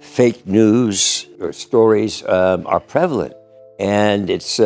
fake news or stories are prevalent, and it's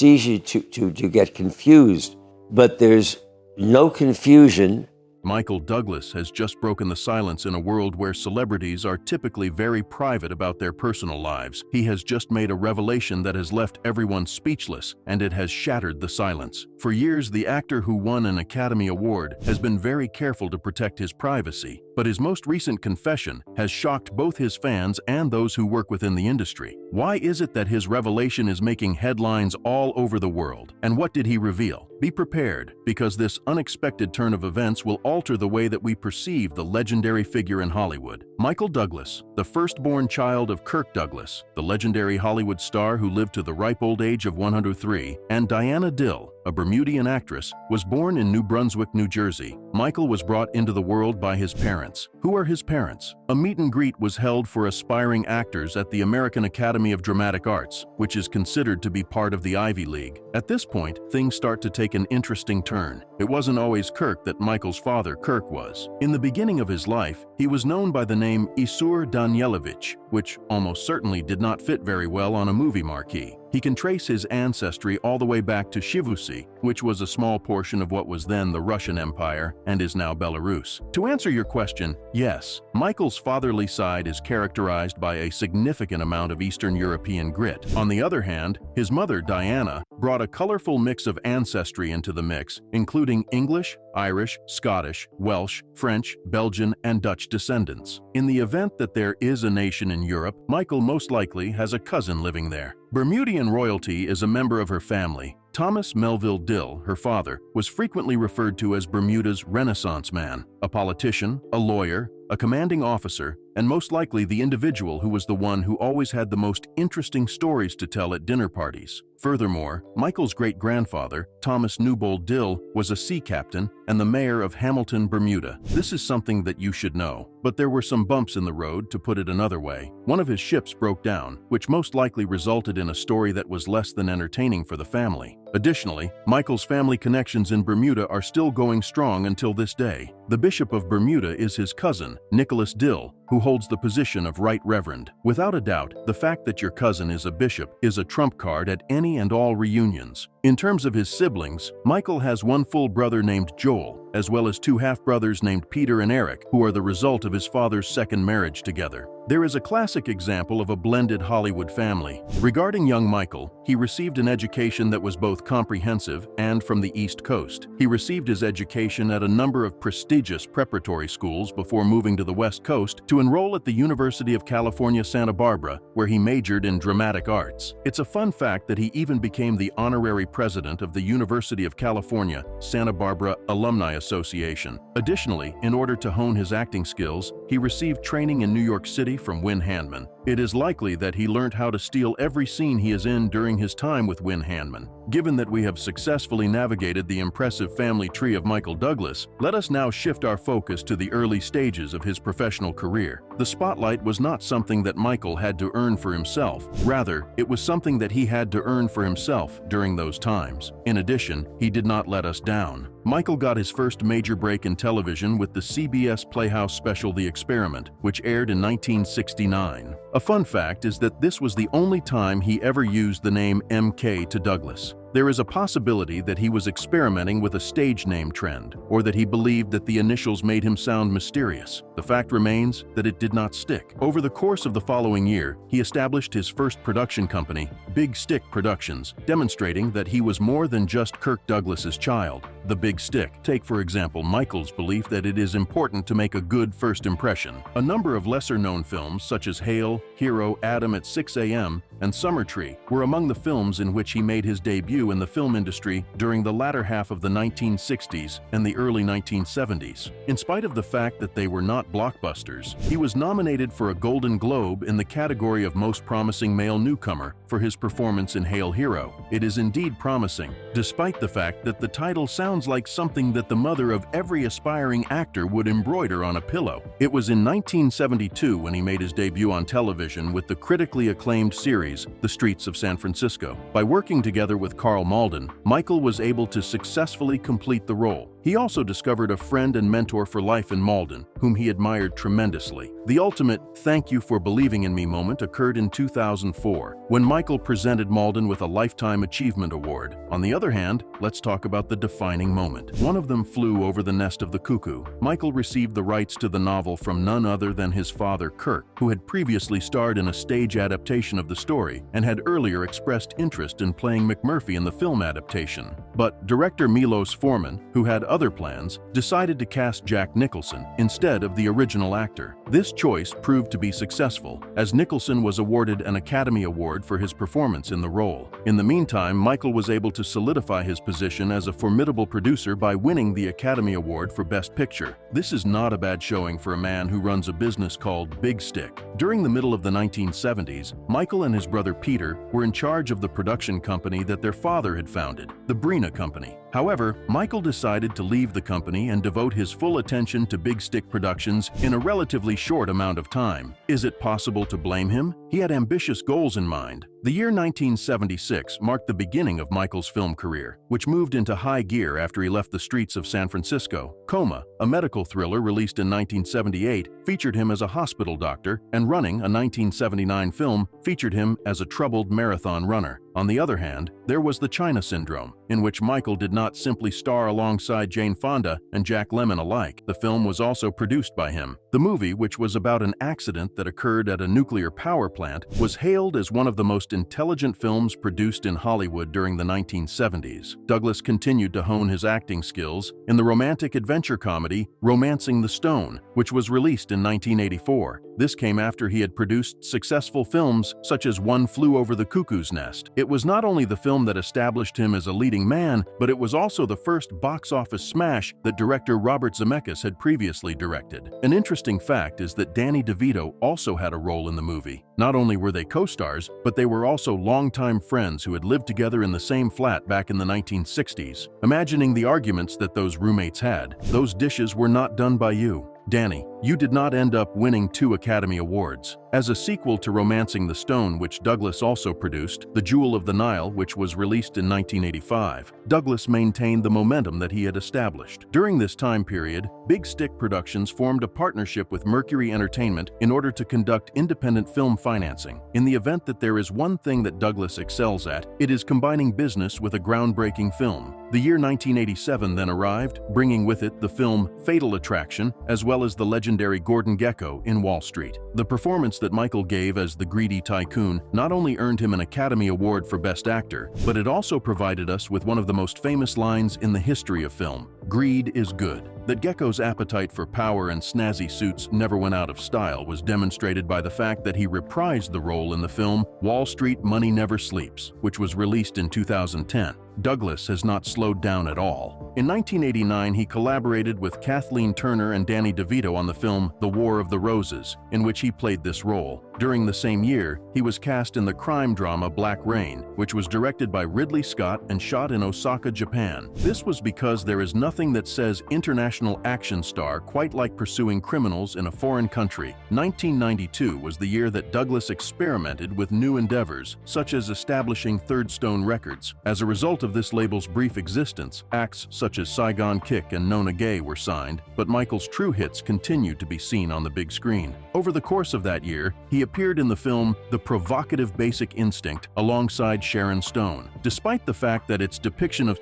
easy to get confused. But there's no confusion. Michael Douglas has just broken the silence in a world where celebrities are typically very private about their personal lives. He has just made a revelation that has left everyone speechless, and it has shattered the silence. For years, the actor who won an Academy Award has been very careful to protect his privacy, but his most recent confession has shocked both his fans and those who work within the industry. Why is it that his revelation is making headlines all over the world? And what did he reveal? Be prepared, because this unexpected turn of events will alter the way that we perceive the legendary figure in Hollywood. Michael Douglas, the firstborn child of Kirk Douglas, the legendary Hollywood star who lived to the ripe old age of 103, and Diana Dill, a Bermudian actress, was born in New Brunswick, New Jersey. Michael was brought into the world by his parents. Who are his parents? A meet and greet was held for aspiring actors at the American Academy of Dramatic Arts, which is considered to be part of the Ivy League. At this point, things start to take an interesting turn. It wasn't always Kirk that Michael's father, Kirk, was. In the beginning of his life, he was known by the name Isur Danielevich, which almost certainly did not fit very well on a movie marquee. He can trace his ancestry all the way back to Shivusi, which was a small portion of what was then the Russian Empire and is now Belarus. To answer your question, yes, Michael's fatherly side is characterized by a significant amount of Eastern European grit. On the other hand, his mother, Diana, brought a colorful mix of ancestry into the mix, including English, Irish, Scottish, Welsh, French, Belgian, and Dutch descendants. In the event that there is a nation in Europe, Michael most likely has a cousin living there. Bermudian royalty is a member of her family. Thomas Melville Dill, her father, was frequently referred to as Bermuda's Renaissance man, a politician, a lawyer, a commanding officer, and most likely the individual who was the one who always had the most interesting stories to tell at dinner parties. Furthermore, Michael's great-grandfather, Thomas Newbold Dill, was a sea captain and the mayor of Hamilton, Bermuda. This is something that you should know, but there were some bumps in the road, to put it another way. One of his ships broke down, which most likely resulted in a story that was less than entertaining for the family. Additionally, Michael's family connections in Bermuda are still going strong until this day. The Bishop of Bermuda is his cousin, Nicholas Dill, who holds the position of Right Reverend. Without a doubt, the fact that your cousin is a bishop is a trump card at any and all reunions. In terms of his siblings, Michael has one full brother named Joel, as well as two half-brothers named Peter and Eric, who are the result of his father's second marriage together. There is a classic example of a blended Hollywood family. Regarding young Michael, he received an education that was both comprehensive and from the East Coast. He received his education at a number of prestigious preparatory schools before moving to the West Coast to enroll at the University of California, Santa Barbara, where he majored in dramatic arts. It's a fun fact that he even became the honorary president of the University of California, Santa Barbara Alumni Association. Additionally, in order to hone his acting skills, he received training in New York City from Win Handman. It is likely that he learned how to steal every scene he is in during his time with Win Handman. Given that we have successfully navigated the impressive family tree of Michael Douglas, let us now shift our focus to the early stages of his professional career. The spotlight was not something that Michael had to earn for himself. Rather, it was something that he had to earn for himself during those times. In addition, he did not let us down. Michael got his first major break in television with the CBS Playhouse special The Experiment, which aired in 1969. A fun fact is that this was the only time he ever used the name MK to Douglas. There is a possibility that he was experimenting with a stage name trend, or that he believed that the initials made him sound mysterious. The fact remains that it did not stick. Over the course of the following year, he established his first production company, Big Stick Productions, demonstrating that he was more than just Kirk Douglas's child. The Big Stick. Take, for example, Michael's belief that it is important to make a good first impression. A number of lesser-known films, such as Hail, Hero, Adam at 6 a.m., and Summer Tree, were among the films in which he made his debut in the film industry during the latter half of the 1960s and the early 1970s. In spite of the fact that they were not blockbusters, he was nominated for a Golden Globe in the category of Most Promising Male Newcomer for his performance in Hail, Hero. It is indeed promising, despite the fact that the title sounds like something that the mother of every aspiring actor would embroider on a pillow. It was in 1972 when he made his debut on television with the critically acclaimed series The Streets of San Francisco. By working together with Carl Malden, Michael was able to successfully complete the role. He also discovered a friend and mentor for life in Malden, whom he admired tremendously. The ultimate "thank you for believing in me" moment occurred in 2004, when Michael presented Malden with a Lifetime Achievement Award. On the other hand, let's talk about the defining moment. One of them flew over the nest of the cuckoo. Michael received the rights to the novel from none other than his father, Kirk, who had previously starred in a stage adaptation of the story and had earlier expressed interest in playing McMurphy in the film adaptation. But director Milos Forman, who had other plans, decided to cast Jack Nicholson instead of the original actor. This choice proved to be successful, as Nicholson was awarded an Academy Award for his performance in the role. In the meantime, Michael was able to solidify his position as a formidable producer by winning the Academy Award for Best Picture. This is not a bad showing for a man who runs a business called Big Stick. During the middle of the 1970s, Michael and his brother Peter were in charge of the production company that their father had founded, the Brina Company. However, Michael decided to leave the company and devote his full attention to Big Stick Productions in a relatively short amount of time. Is it possible to blame him? He had ambitious goals in mind. The year 1976 marked the beginning of Michael's film career, which moved into high gear after he left the streets of San Francisco. Coma, a medical thriller released in 1978, featured him as a hospital doctor, and Running, a 1979 film, featured him as a troubled marathon runner. On the other hand, there was The China Syndrome, in which Michael did not simply star alongside Jane Fonda and Jack Lemmon alike. The film was also produced by him. The movie, which was about an accident that occurred at a nuclear power plant, was hailed as one of the most intelligent films produced in Hollywood during the 1970s. Douglas continued to hone his acting skills in the romantic adventure comedy Romancing the Stone, which was released in 1984. This came after he had produced successful films such as One Flew Over the Cuckoo's Nest. It was not only the film that established him as a leading man, but it was also the first box office smash that director Robert Zemeckis had previously directed. An interesting fact is that Danny DeVito also had a role in the movie. Not only were they co-stars, but they were also longtime friends who had lived together in the same flat back in the 1960s. Imagining the arguments that those roommates had, those dishes were not done by you. Danny, you did not end up winning 2 Academy Awards. As a sequel to Romancing the Stone, which Douglas also produced, The Jewel of the Nile, which was released in 1985, Douglas maintained the momentum that he had established. During this time period, Big Stick Productions formed a partnership with Mercury Entertainment in order to conduct independent film financing. In the event that there is one thing that Douglas excels at, it is combining business with a groundbreaking film. The year 1987 then arrived, bringing with it the film Fatal Attraction, as well as the legendary Gordon Gekko in Wall Street. The performance that Michael gave as the greedy tycoon not only earned him an Academy Award for Best Actor, but it also provided us with one of the most famous lines in the history of film: "Greed is good." That Gekko's appetite for power and snazzy suits never went out of style was demonstrated by the fact that he reprised the role in the film Wall Street Money Never Sleeps, which was released in 2010. Douglas has not slowed down at all. In 1989, he collaborated with Kathleen Turner and Danny DeVito on the film The War of the Roses, in which he played this role. During the same year, he was cast in the crime drama Black Rain, which was directed by Ridley Scott and shot in Osaka, Japan. This was because there is nothing that says international action star quite like pursuing criminals in a foreign country. 1992 was the year that Douglas experimented with new endeavors, such as establishing Third Stone Records. As a result of this label's brief existence, acts such as Saigon Kick and Nona Gay were signed, but Michael's true hits continued to be seen on the big screen. Over the course of that year, he appeared in the film The Provocative Basic Instinct alongside Sharon Stone. Despite the fact that its depiction of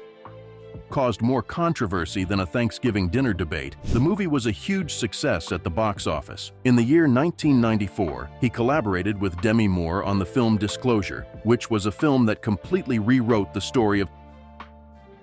caused more controversy than a Thanksgiving dinner debate, the movie was a huge success at the box office. In the year 1994, he collaborated with Demi Moore on the film Disclosure, which was a film that completely rewrote the story of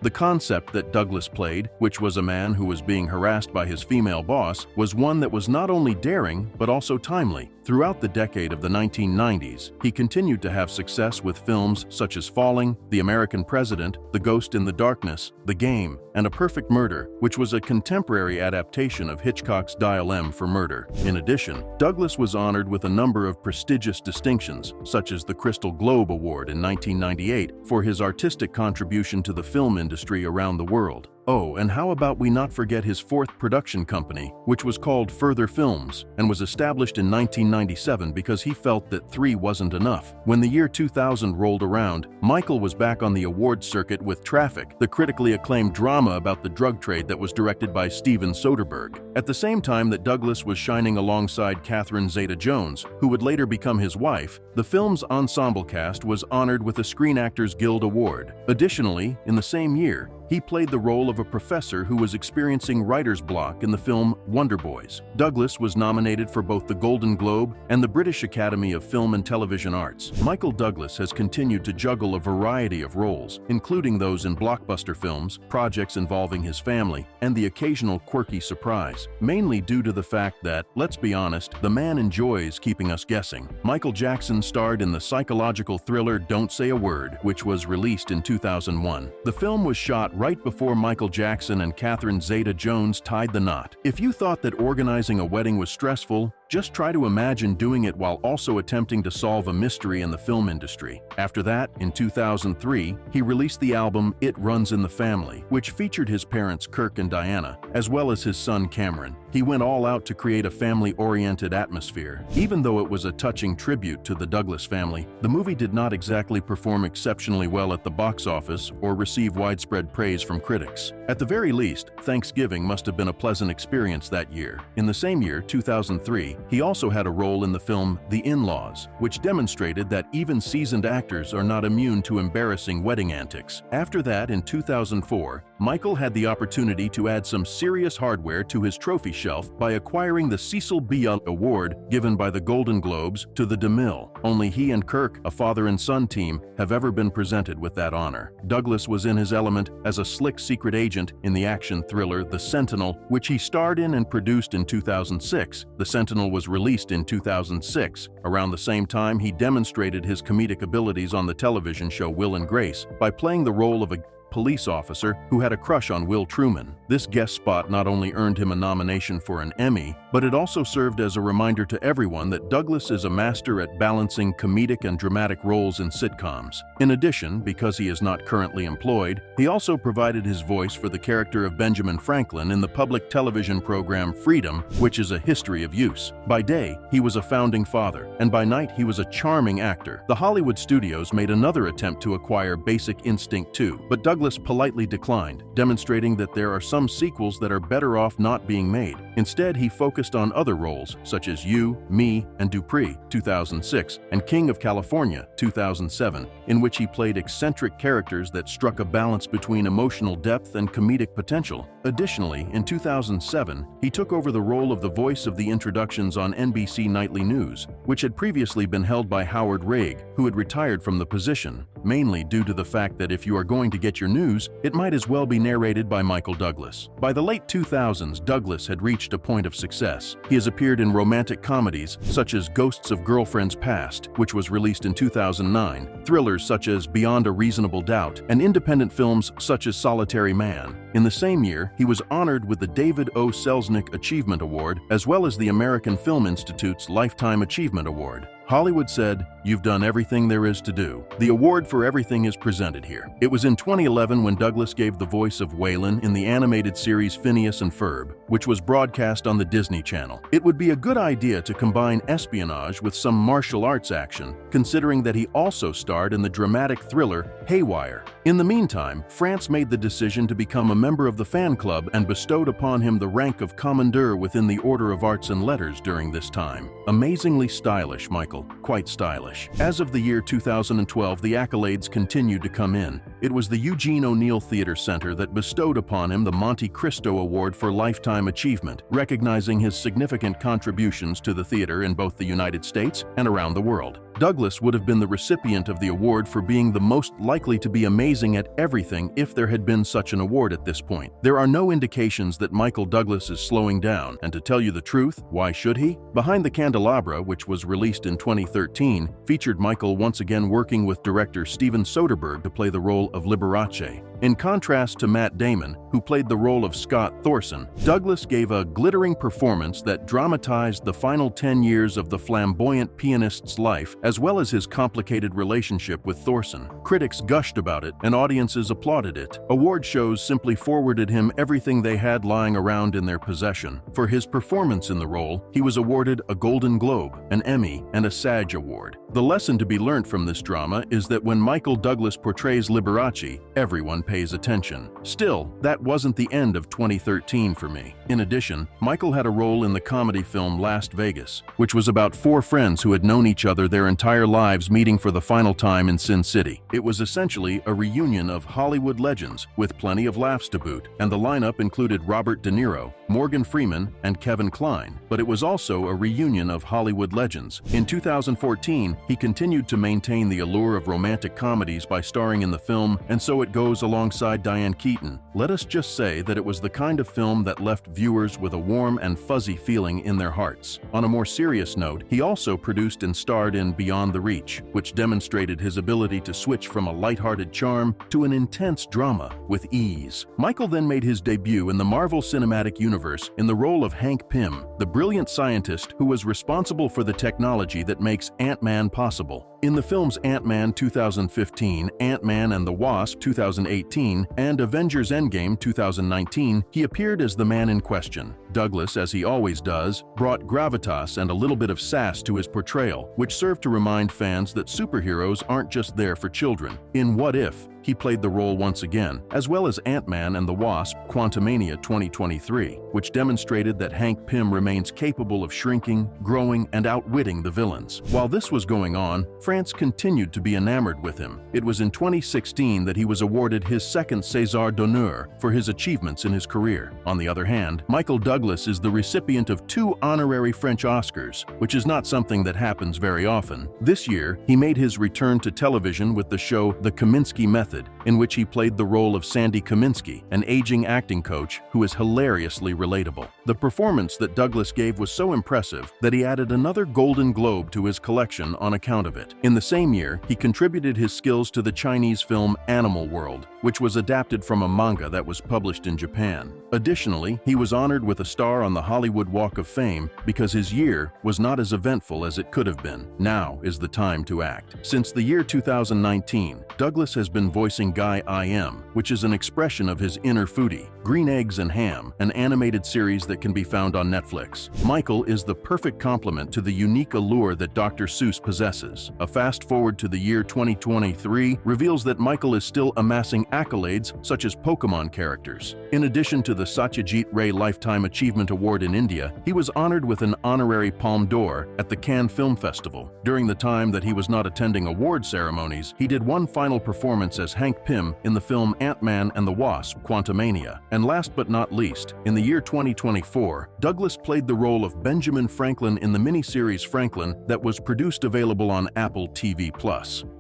the concept that Douglas played, which was a man who was being harassed by his female boss, was one that was not only daring, but also timely. Throughout the decade of the 1990s, he continued to have success with films such as Falling, The American President, The Ghost in the Darkness, The Game, and A Perfect Murder, which was a contemporary adaptation of Hitchcock's Dial M for Murder. In addition, Douglas was honored with a number of prestigious distinctions, such as the Crystal Globe Award in 1998 for his artistic contribution to the film industry around the world. Oh, and how about we not forget his fourth production company, which was called Further Films, and was established in 1997 because he felt that 3 wasn't enough. When the year 2000 rolled around, Michael was back on the awards circuit with Traffic, the critically acclaimed drama about the drug trade that was directed by Steven Soderbergh. At the same time that Douglas was shining alongside Catherine Zeta-Jones, who would later become his wife, the film's ensemble cast was honored with a Screen Actors Guild Award. Additionally, in the same year, he played the role of a professor who was experiencing writer's block in the film Wonder Boys. Douglas was nominated for both the Golden Globe and the British Academy of Film and Television Arts. Michael Douglas has continued to juggle a variety of roles, including those in blockbuster films, projects involving his family, and the occasional quirky surprise, mainly due to the fact that, let's be honest, the man enjoys keeping us guessing. Michael Jackson starred in the psychological thriller Don't Say a Word, which was released in 2001. The film was shot right before Michael Jackson and Catherine Zeta-Jones tied the knot. If you thought that organizing a wedding was stressful, just try to imagine doing it while also attempting to solve a mystery in the film industry. After that, in 2003, he released the album It Runs in the Family, which featured his parents Kirk and Diana, as well as his son Cameron. He went all out to create a family-oriented atmosphere. Even though it was a touching tribute to the Douglas family, the movie did not exactly perform exceptionally well at the box office or receive widespread praise from critics. At the very least, Thanksgiving must have been a pleasant experience that year. In the same year, 2003, he also had a role in the film The In-Laws, which demonstrated that even seasoned actors are not immune to embarrassing wedding antics. After that, in 2004, Michael had the opportunity to add some serious hardware to his trophy shelf by acquiring the Cecil B. Award given by the Golden Globes to the DeMille. Only he and Kirk, a father and son team, have ever been presented with that honor. Douglas was in his element as a slick secret agent in the action thriller The Sentinel, which he starred in and produced in 2006. The Sentinel was released in 2006. Around the same time, he demonstrated his comedic abilities on the television show Will and Grace by playing the role of a police officer who had a crush on Will Truman. This guest spot not only earned him a nomination for an Emmy, but it also served as a reminder to everyone that Douglas is a master at balancing comedic and dramatic roles in sitcoms. In addition, because he is not currently employed, he also provided his voice for the character of Benjamin Franklin in the public television program Freedom, which is a history of use. By day, he was a founding father, and by night he was a charming actor. The Hollywood studios made another attempt to acquire Basic Instinct 2, but Douglas politely declined, demonstrating that there are some sequels that are better off not being made. Instead, he focused on other roles, such as You, Me, and Dupree, 2006, and King of California, 2007, in which he played eccentric characters that struck a balance between emotional depth and comedic potential. Additionally, in 2007, he took over the role of the voice of the introductions on NBC Nightly News, which had previously been held by Howard Raig, who had retired from the position, mainly due to the fact that if you are going to get your news, it might as well be narrated by Michael Douglas. By the late 2000s, Douglas had reached a point of success. He has appeared in romantic comedies such as Ghosts of Girlfriends Past, which was released in 2009, thrillers such as Beyond a Reasonable Doubt, and independent films such as Solitary Man. In the same year, he was honored with the David O. Selznick Achievement Award, as well as the American Film Institute's Lifetime Achievement Award. Hollywood said, "You've done everything there is to do." The award for everything is presented here. It was in 2011 when Douglas gave the voice of Waylon in the animated series Phineas and Ferb, which was broadcast on the Disney Channel. It would be a good idea to combine espionage with some martial arts action, considering that he also starred in the dramatic thriller Haywire. In the meantime, France made the decision to become a member of the fan club and bestowed upon him the rank of Commandeur within the Order of Arts and Letters during this time. Amazingly stylish, Michael. Quite stylish. As of the year 2012, the accolades continued to come in. It was the Eugene O'Neill Theater Center that bestowed upon him the Monte Cristo Award for Lifetime Achievement, recognizing his significant contributions to the theater in both the United States and around the world. Douglas would have been the recipient of the award for being the most likely to be amazing at everything if there had been such an award at this point. There are no indications that Michael Douglas is slowing down, and to tell you the truth, why should he? Behind the Candelabra, which was released in 2013, featured Michael once again working with director Steven Soderbergh to play the role of Liberace. In contrast to Matt Damon, who played the role of Scott Thorson, Douglas gave a glittering performance that dramatized the final 10 years of the flamboyant pianist's life, as well as his complicated relationship with Thorson. Critics gushed about it, and audiences applauded it. Award shows simply forwarded him everything they had lying around in their possession. For his performance in the role, he was awarded a Golden Globe, an Emmy, and a SAG Award. The lesson to be learned from this drama is that when Michael Douglas portrays Liberace, everyone pays attention. Still, that wasn't the end of 2013 for me. In addition, Michael had a role in the comedy film Las Vegas, which was about four friends who had known each other their entire lives meeting for the final time in Sin City. It was essentially a reunion of Hollywood legends, with plenty of laughs to boot, and the lineup included Robert De Niro, Morgan Freeman, and Kevin Kline. But it was also a reunion of Hollywood legends. In 2014, he continued to maintain the allure of romantic comedies by starring in the film And So It Goes alongside Diane Keaton. Let us just say that it was the kind of film that left viewers with a warm and fuzzy feeling in their hearts. On a more serious note, he also produced and starred in Beyond the Reach, which demonstrated his ability to switch from a lighthearted charm to an intense drama with ease. Michael then made his debut in the Marvel Cinematic Universe in the role of Hank Pym, the brilliant scientist who was responsible for the technology that makes Ant-Man possible. In the films Ant-Man 2015, Ant-Man and the Wasp 2018, and Avengers Endgame 2019, he appeared as the man in question. Douglas, as he always does, brought gravitas and a little bit of sass to his portrayal, which served to remind fans that superheroes aren't just there for children. In What If?, he played the role once again, as well as Ant-Man and the Wasp: Quantumania 2023, which demonstrated that Hank Pym remains capable of shrinking, growing, and outwitting the villains. While this was going on, France continued to be enamored with him. It was in 2016 that he was awarded his second César d'honneur for his achievements in his career. On the other hand, Michael Douglas is the recipient of 2 honorary French Oscars, which is not something that happens very often. This year, he made his return to television with the show The Kominsky Method, in which he played the role of Sandy Kominsky, an aging acting coach who is hilariously relatable. The performance that Douglas gave was so impressive that he added another Golden Globe to his collection on account of it. In the same year, he contributed his skills to the Chinese film Animal World, which was adapted from a manga that was published in Japan. Additionally, he was honored with a star on the Hollywood Walk of Fame because his year was not as eventful as it could have been. Now is the time to act. Since the year 2019, Douglas has been voicing Guy I.M., which is an expression of his inner foodie. Green Eggs and Ham, an animated series that can be found on Netflix. Michael is the perfect complement to the unique allure that Dr. Seuss possesses. A fast forward to the year 2023 reveals that Michael is still amassing accolades such as Pokemon characters. In addition to the Satyajit Ray Lifetime Achievement Award in India, he was honored with an honorary Palme d'Or at the Cannes Film Festival. During the time that he was not attending award ceremonies, he did one final performance as Hank Pym in the film Ant-Man and the Wasp: Quantumania. And last but not least, in the year 2024, Douglas played the role of Benjamin Franklin in the miniseries Franklin that was produced available on Apple TV+.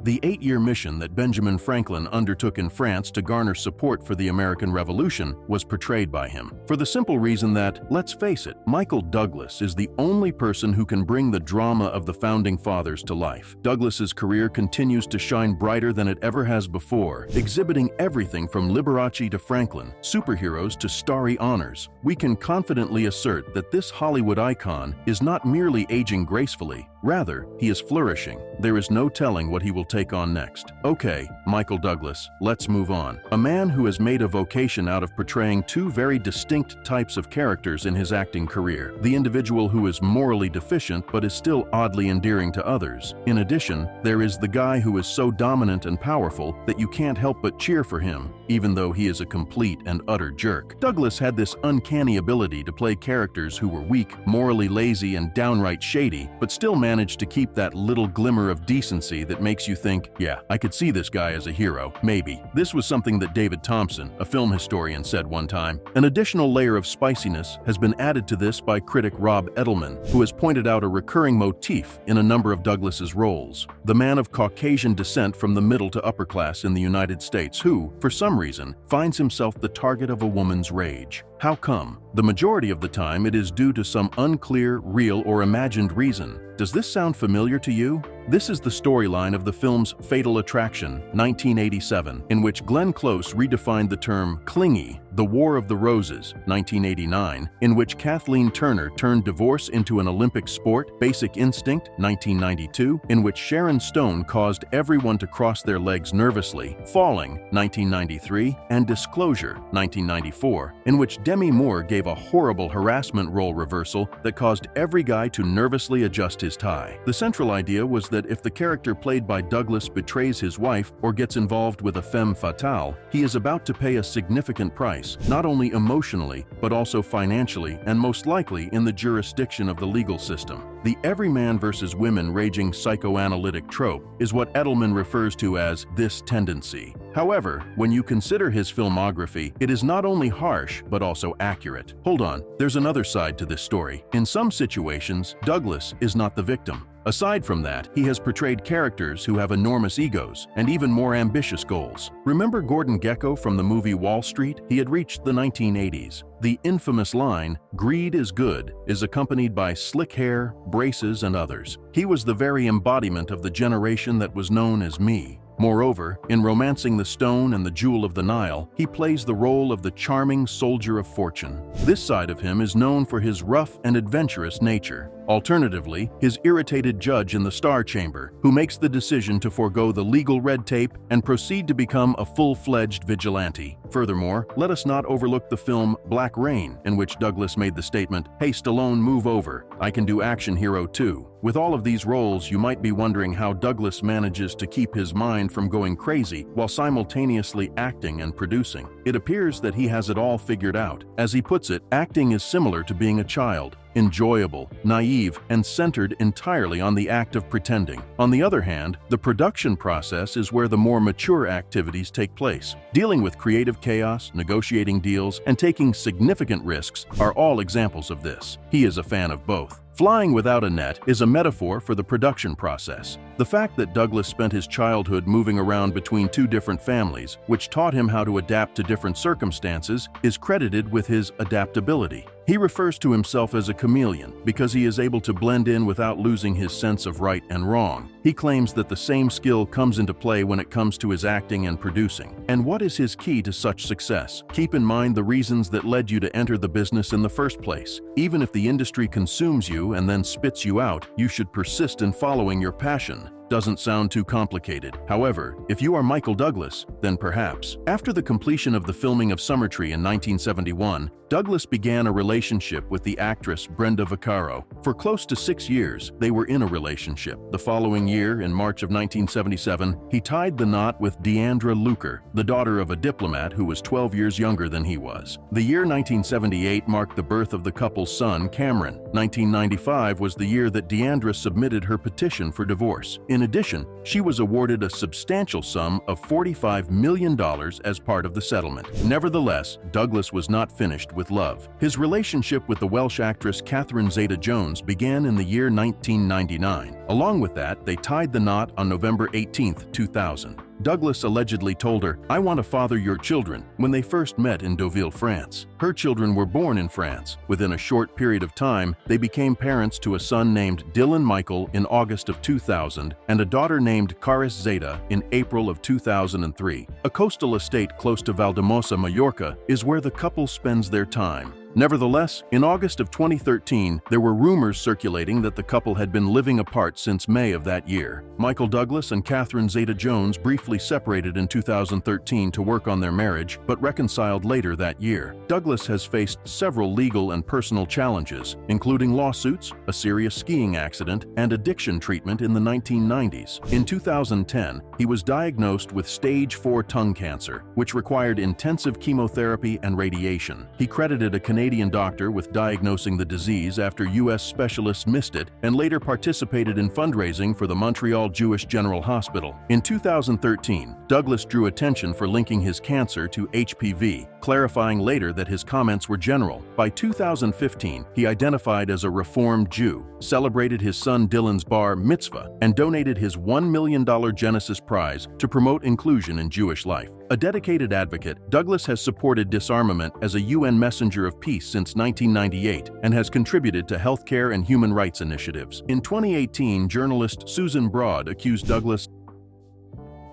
The 8-year mission that Benjamin Franklin undertook in France to garner support for the American Revolution was portrayed by him. For the simple reason that, let's face it, Michael Douglas is the only person who can bring the drama of the Founding Fathers to life. Douglas's career continues to shine brighter than it ever has before, exhibiting everything from Liberace to Franklin, superheroes to starry honors. We can confidently assert that this Hollywood icon is not merely aging gracefully, rather, he is flourishing. There is no telling what he will take on next. Okay, Michael Douglas, let's move on. A man who has made a vocation out of portraying 2 very distinct types of characters in his acting career. The individual who is morally deficient but is still oddly endearing to others. In addition, there is the guy who is so dominant and powerful that you can't help but cheer for him, even though he is a complete and utter jerk. Douglas had this uncanny ability to play characters who were weak, morally lazy, and downright shady, but still managed to keep that little glimmer of decency that makes you think, yeah, I could see this guy as a hero, maybe. This was something that David Thompson, a film historian, said one time. An additional layer of spiciness has been added to this by critic Rob Edelman, who has pointed out a recurring motif in a number of Douglas's roles. The man of Caucasian descent from the middle to upper class in the United States who, for some reason, finds himself the target of a woman's rage. How come? The majority of the time it is due to some unclear, real, or imagined reason. Does this sound familiar to you? This is the storyline of the film's Fatal Attraction, 1987, in which Glenn Close redefined the term clingy, The War of the Roses, 1989, in which Kathleen Turner turned divorce into an Olympic sport, Basic Instinct, 1992, in which Sharon Stone caused everyone to cross their legs nervously, Falling, 1993, and Disclosure, 1994, in which Demi Moore gave a horrible harassment role reversal that caused every guy to nervously adjust his tie. The central idea was that if the character played by Douglas betrays his wife or gets involved with a femme fatale, he is about to pay a significant price, not only emotionally, but also financially and most likely in the jurisdiction of the legal system. The everyman versus women raging psychoanalytic trope is what Edelman refers to as this tendency. However, when you consider his filmography, it is not only harsh, but also accurate. Hold on, there's another side to this story. In some situations, Douglas is not the victim. Aside from that, he has portrayed characters who have enormous egos and even more ambitious goals. Remember Gordon Gekko from the movie Wall Street? He had reached the 1980s. The infamous line, "Greed is good," is accompanied by slick hair, braces, and others. He was the very embodiment of the generation that was known as me. Moreover, in Romancing the Stone and the Jewel of the Nile, he plays the role of the charming soldier of fortune. This side of him is known for his rough and adventurous nature. Alternatively, his irritated judge in the Star Chamber, who makes the decision to forego the legal red tape and proceed to become a full-fledged vigilante. Furthermore, let us not overlook the film Black Rain, in which Douglas made the statement, "Hey Stallone, move over. I can do action hero too." With all of these roles, you might be wondering how Douglas manages to keep his mind from going crazy while simultaneously acting and producing. It appears that he has it all figured out. As he puts it, acting is similar to being a child. Enjoyable, naive, and centered entirely on the act of pretending. On the other hand, the production process is where the more mature activities take place. Dealing with creative chaos, negotiating deals, and taking significant risks are all examples of this. He is a fan of both. Flying without a net is a metaphor for the production process. The fact that Douglas spent his childhood moving around between two different families, which taught him how to adapt to different circumstances, is credited with his adaptability. He refers to himself as a chameleon because he is able to blend in without losing his sense of right and wrong. He claims that the same skill comes into play when it comes to his acting and producing. And what is his key to such success? Keep in mind the reasons that led you to enter the business in the first place. Even if the industry consumes you and then spits you out, you should persist in following your passion. Doesn't sound too complicated. However, if you are Michael Douglas, then perhaps. After the completion of the filming of Summertree in 1971, Douglas began a relationship with the actress Brenda Vaccaro. For close to 6 years, they were in a relationship. The following year, in March of 1977, he tied the knot with Deandra Luker, the daughter of a diplomat who was 12 years younger than he was. The year 1978 marked the birth of the couple's son, Cameron. 1995 was the year that Deandra submitted her petition for divorce. In addition, she was awarded a substantial sum of $45 million as part of the settlement. Nevertheless, Douglas was not finished with love. His relationship with the Welsh actress Catherine Zeta-Jones began in the year 1999. Along with that, they tied the knot on November 18, 2000. Douglas allegedly told her, "I want to father your children," when they first met in Deauville, France. Her children were born in France. Within a short period of time, they became parents to a son named Dylan Michael in August of 2000 and a daughter named Caris Zeta in April of 2003. A coastal estate close to Valdemosa, Mallorca, is where the couple spends their time. Nevertheless, in August of 2013, there were rumors circulating that the couple had been living apart since May of that year. Michael Douglas and Catherine Zeta-Jones briefly separated in 2013 to work on their marriage, but reconciled later that year. Douglas has faced several legal and personal challenges, including lawsuits, a serious skiing accident, and addiction treatment in the 1990s. In 2010, he was diagnosed with stage 4 tongue cancer, which required intensive chemotherapy and radiation. He credited a Canadian doctor with diagnosing the disease after U.S. specialists missed it and later participated in fundraising for the Montreal Jewish General Hospital. In 2013, Douglas drew attention for linking his cancer to HPV, clarifying later that his comments were general. By 2015, he identified as a Reformed Jew, celebrated his son Dylan's bar mitzvah, and donated his $1 million Genesis Prize to promote inclusion in Jewish life. A dedicated advocate, Douglas has supported disarmament as a UN messenger of peace since 1998 and has contributed to healthcare and human rights initiatives. In 2018, journalist Susan Broad accused Douglas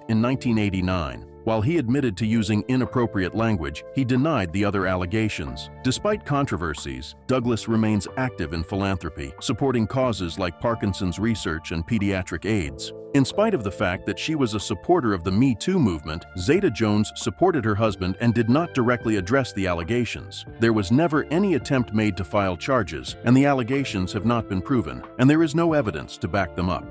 in 1989. While he admitted to using inappropriate language, he denied the other allegations. Despite controversies, Douglas remains active in philanthropy, supporting causes like Parkinson's research and pediatric AIDS. In spite of the fact that she was a supporter of the Me Too movement, Zeta Jones supported her husband and did not directly address the allegations. There was never any attempt made to file charges, and the allegations have not been proven, and there is no evidence to back them up.